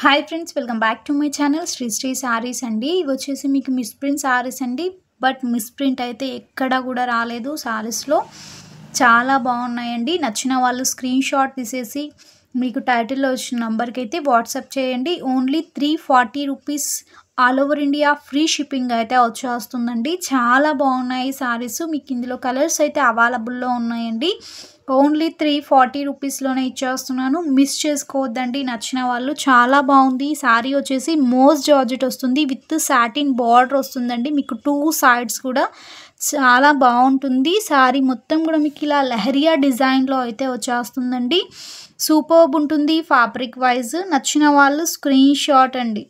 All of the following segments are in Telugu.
Hi friends, welcome back to my channel Sri sarees అండి. ఇవి వచ్చేసి మీకు మిస్ ప్రింట్ సారీస్ అండి. బట్ మిస్ ప్రింట్ అయితే ఎక్కడా కూడా రాలేదు. సారీస్లో చాలా బాగున్నాయండి. నచ్చిన వాళ్ళు స్క్రీన్ షాట్ తీసేసి మీకు టైటిల్లో వచ్చిన నెంబర్కి అయితే వాట్సాప్ చేయండి. Only 340 rupees, all over India free shipping అయితే వచ్చేస్తుందండి. చాలా బాగున్నాయి సారీస్. మీకు ఇందులో కలర్స్ అయితే అవైలబుల్లో ఉన్నాయండి. ఓన్లీ 340 రూపీస్లోనే ఇచ్చేస్తున్నాను. మిస్ చేసుకోవద్దండి నచ్చిన వాళ్ళు. చాలా బాగుంది. శారీ వచ్చేసి మోస్ జార్జెట్ వస్తుంది విత్ సాటిన్ బార్డర్ వస్తుందండి. మీకు 2 సైడ్స్ కూడా చాలా బాగుంటుంది. శారీ మొత్తం కూడా మీకు ఇలా లెహరియా డిజైన్లో అయితే వచ్చేస్తుందండి. సూపర్బ్ ఉంటుంది ఫ్యాబ్రిక్ వైజ్. నచ్చిన వాళ్ళు స్క్రీన్ షాట్ అండి.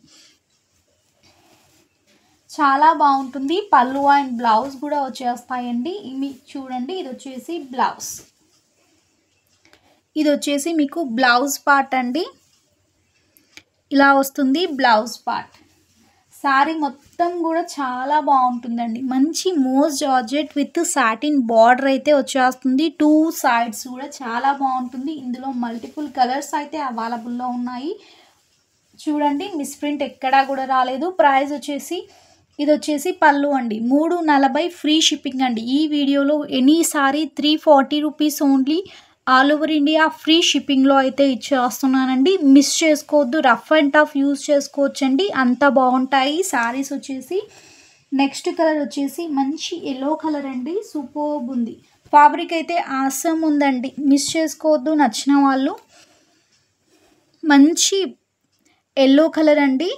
చాలా బాగుంటుంది. పళ్ళు అండ్ బ్లౌజ్ కూడా వచ్చేస్తాయండి. ఇవి చూడండి, ఇది వచ్చేసి బ్లౌజ్. ఇది వచ్చేసి మీకు బ్లౌజ్ పార్ట్ అండి. ఇలా వస్తుంది బ్లౌజ్ పార్ట్. శారీ మొత్తం కూడా చాలా బాగుంటుందండి. మంచి మోస్ జార్జెట్ విత్ సాటిన్ బార్డర్ అయితే వచ్చేస్తుంది. 2 సైడ్స్ కూడా చాలా బాగుంటుంది. ఇందులో మల్టిపుల్ కలర్స్ అయితే అవైలబుల్లో ఉన్నాయి. చూడండి, మిస్ ప్రింట్ ఎక్కడా కూడా రాలేదు. ప్రైస్ వచ్చేసి ఇది వచ్చేసి పళ్ళు అండి. 340 ఫ్రీ షిప్పింగ్ అండి. ఈ వీడియోలో any sari 340 rupees only, all over India free షిప్పింగ్లో అయితే ఇచ్చేస్తున్నానండి. మిస్ చేసుకోవద్దు. రఫ్ అండ్ టఫ్ యూజ్ చేసుకోవచ్చండి, అంత బాగుంటాయి శారీస్. వచ్చేసి నెక్స్ట్ కలర్ వచ్చేసి మంచి ఎల్లో కలర్ అండి. సూపర్బ్ ఉంది. ఫ్యాబ్రిక్ అయితే ఆసమ్ ఉందండి. మిస్ చేసుకోవద్దు నచ్చిన వాళ్ళు. మంచి ఎల్లో కలర్ అండి.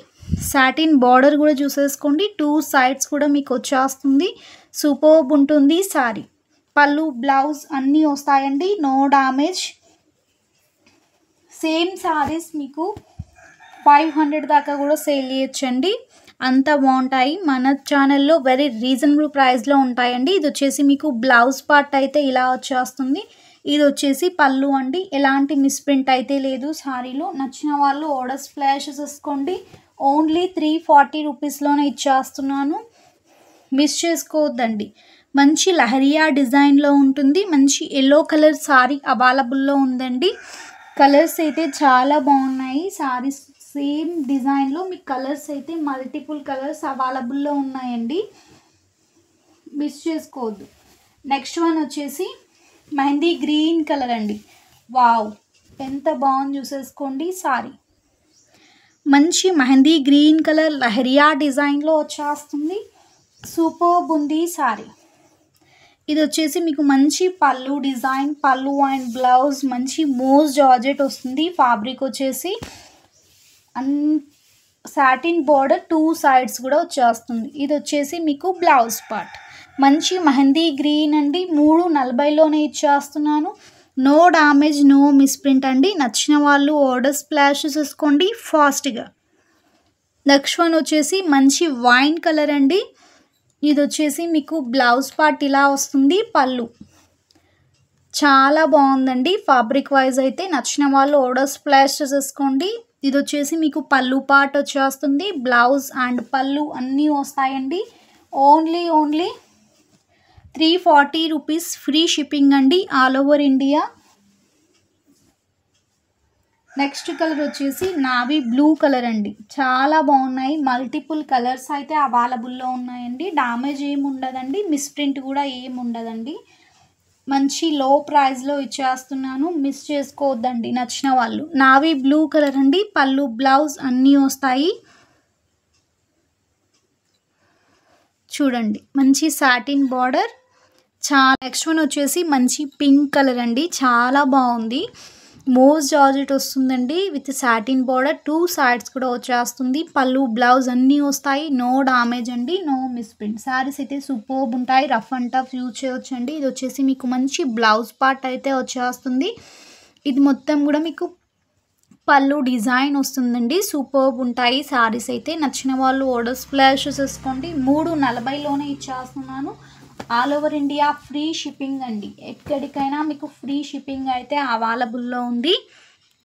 సాటిన్ బార్డర్ కూడా చూసేసుకోండి. 2 సైడ్స్ కూడా మీకు వచ్చేస్తుంది. సూపర్బ్ ఉంటుంది శారీ. పళ్ళు బ్లౌజ్ అన్నీ వస్తాయండి. No damage. సేమ్ శారీస్ మీకు 500 దాకా కూడా సేల్ చేయొచ్చండి. అంత బాగుంటాయి. మన ఛానల్లో వెరీ రీజనబుల్ ప్రైస్లో ఉంటాయండి. ఇది వచ్చేసి మీకు బ్లౌజ్ పార్ట్ అయితే ఇలా వచ్చేస్తుంది. ఇది వచ్చేసి పళ్ళు అండి. ఎలాంటి మిస్ప్రింట్ అయితే లేదు శారీలో. నచ్చిన వాళ్ళు ఆర్డర్స్ ఫ్లాష్ చేసుకోండి. ఓన్లీ 340 రూపీస్లోనే ఇచ్చేస్తున్నాను. మిస్ చేసుకోవద్దండి. మంచి లహరియా డిజైన్లో ఉంటుంది. మంచి ఎల్లో కలర్ శారీ అవైలబుల్లో ఉందండి. కలర్స్ అయితే చాలా బాగున్నాయి. శారీస్ సేమ్ డిజైన్లో మీకు కలర్స్ అయితే మల్టిపుల్ కలర్స్ అవైలబుల్లో ఉన్నాయండి. మిస్ చేసుకోవద్దు. నెక్స్ట్ వన్ వచ్చేసి మెహందీ గ్రీన్ కలర్ అండి. వావ్, ఎంత బాగుంది చూసేసుకోండి శారీ. మంచి మెహందీ గ్రీన్ కలర్ లహరియా డిజైన్లో వచ్చేస్తుంది. సూపర్బ్ ఉంది శారీ. ఇది వచ్చేసి మీకు మంచి పళ్ళు డిజైన్, పళ్ళు అండ్ బ్లౌజ్ మంచి మోస్ జార్జెట్ వస్తుంది. ఫ్యాబ్రిక్ వచ్చేసి సాటిన్ బార్డర్ 2 సైడ్స్ కూడా వచ్చేస్తుంది. ఇది వచ్చేసి మీకు బ్లౌజ్ పార్ట్. మంచి మెహందీ గ్రీన్ అండి. 340లోనే ఇచ్చేస్తున్నాను. నో డ్యామేజ్, నో మిస్ప్రింట్ అండి. నచ్చిన వాళ్ళు ఆర్డర్స్ ఫ్లాష్ చేసుకోండి ఫాస్ట్గా. నెక్స్ట్ వన్ వచ్చేసి మంచి వైన్ కలర్ అండి. ఇది వచ్చేసి మీకు బ్లౌజ్ పార్ట్ ఇలా వస్తుంది. పళ్ళు చాలా బాగుందండి. ఫ్యాబ్రిక్ వైజ్ అయితే నచ్చిన వాళ్ళు ఆర్డర్స్ ఫ్లాష్ చేసుకోండి. ఇది వచ్చేసి మీకు పళ్ళు పార్ట్ వచ్చేస్తుంది. బ్లౌజ్ అండ్ పళ్ళు అన్నీ వస్తాయండి. ఓన్లీ 340 రూపీస్ ఫ్రీ షిప్పింగ్ అండి, all over India. Next colour వచ్చేసి నావీ బ్లూ కలర్ అండి. చాలా బాగున్నాయి. మల్టిపుల్ కలర్స్ అయితే అవైలబుల్లో ఉన్నాయండి. డ్యామేజ్ ఏమి ఉండదండి. మిస్ప్రింట్ కూడా ఏమి ఉండదండి. మంచి లో ప్రైస్లో ఇచ్చేస్తున్నాను. మిస్ చేసుకోవద్దండి నచ్చిన వాళ్ళు. నావీ బ్లూ కలర్ అండి. పళ్ళు బ్లౌజ్ అన్నీ వస్తాయి. చూడండి, మంచి సాటిన్ బార్డర్. నెక్స్ట్ వన్ వచ్చేసి మంచి పింక్ కలర్ అండి. చాలా బాగుంది. మోస్ జార్జెట్ వస్తుందండి విత్ సాటిన్ బార్డర్. 2 సైడ్స్ కూడా వచ్చేస్తుంది. పళ్ళు బ్లౌజ్ అన్నీ వస్తాయి. నో డ్యామేజ్ అండి, నో మిస్ప్రింట్. శారీస్ అయితే సూపర్బ్ ఉంటాయి. రఫ్ అండ్ టఫ్ యూజ్ చేయొచ్చండి. ఇది వచ్చేసి మీకు మంచి బ్లౌజ్ పార్ట్ అయితే వచ్చేస్తుంది. ఇది మొత్తం కూడా మీకు పళ్ళు డిజైన్ వస్తుందండి. సూపర్బ్ ఉంటాయి శారీస్ అయితే. నచ్చిన వాళ్ళు ఆర్డర్స్ ఫ్లాష్ చేసుకోండి. 340లోనే ఇచ్చేస్తున్నాను. All over India free shipping అండి. ఎక్కడికైనా మీకు ఫ్రీ షిప్పింగ్ అయితే అవైలబుల్లో ఉంది.